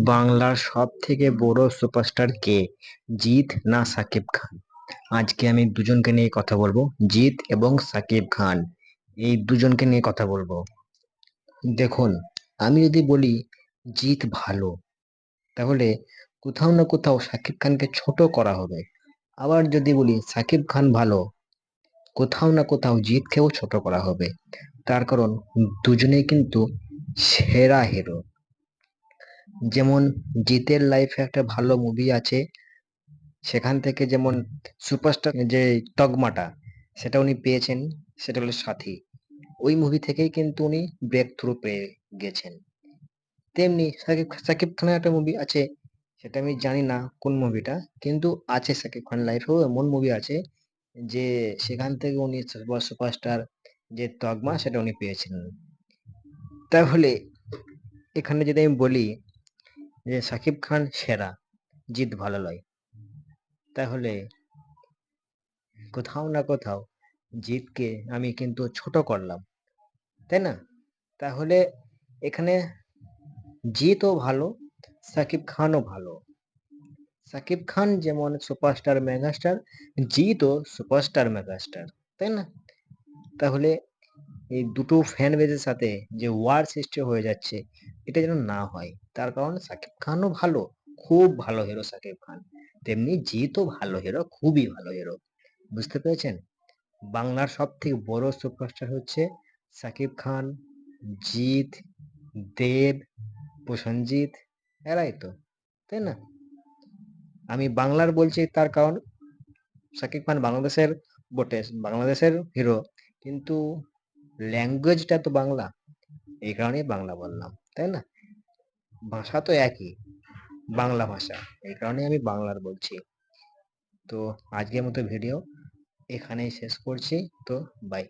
বাংলার সব থেকে বড় সুপারস্টার কে? জিৎ না সাকিব খান? আজকে আমি দুজনকে নিয়ে কথা বলবো, জিৎ এবং সাকিব খান, এই দুজনকে নিয়ে কথা বলবো। দেখুন, আমি যদি বলি জিৎ ভালো, তাহলে কোথাও না কোথাও সাকিব খানকে ছোট করা হবে। আবার যদি বলি সাকিব খান ভালো, কোথাও না কোথাও জিৎকেও ছোট করা হবে। তার কারণ দুজনেই কিন্তু সেরা হিরো। যেমন জিতের লাইফে একটা ভালো মুভি আছে, সেখান থেকে যেমন সুপারস্টার যে তগমাটা সেটা উনি পেয়েছেন, সেটা হলো সাথী। ওই মুভি থেকেই কিন্তু উনি ব্রেক থ্রু পেয়ে গেছেন। তেমনি সাকিব সাকিব খানের একটা মুভি আছে, সেটা আমি জানি না কোন মুভিটা, কিন্তু আছে সাকিব খান লাইফেও এমন মুভি আছে যে সেখান থেকে উনি সুপারস্টার যে তগমা সেটা উনি পেয়েছেন। তাহলে এখানে যদি আমি বলি যে সাকিব খান সেরা, জিৎ ভালো লয়, তাহলে কোথাও না কোথাও জিতকে আমি কিন্তু ছোট করলাম, তাই না? তাহলে এখানে জিতও ভালো, সাকিব খানও ভালো। সাকিব খান যেমন সুপারস্টার মেগাস্টার, জিতও সুপারস্টার মেগাস্টার, তাই না? তাহলে এই দুটো ফ্যান বেজের সাথে যে ওয়ার সৃষ্টি হয়ে যাচ্ছে, এটা যেন না হয়। তার কারণ সাকিব খানও ভালো, খুব ভালো হিরো সাকিব খান, তেমনি জিতও ভালো হিরো, খুবই ভালো হিরো। বুঝতে পেরেছেন? বাংলার সব থেকে বড় সুপারস্টার হচ্ছে সাকিব খান, জিৎ, দেব, প্রসেনজিৎ, এরাই তো, তাই না? আমি বাংলার বলছি তার কারণ সাকিব খান বাংলাদেশের বটে, বাংলাদেশের হিরো, কিন্তু ল্যাঙ্গুয়েজটা তো বাংলা, এই কারণেই বাংলা বললাম, তাই না? ভাষা তো একই, বাংলা ভাষা, এই কারণে আমি বাংলার বলছি। তো আজকের মতো ভিডিও এখানেই শেষ করছি। তো বাই।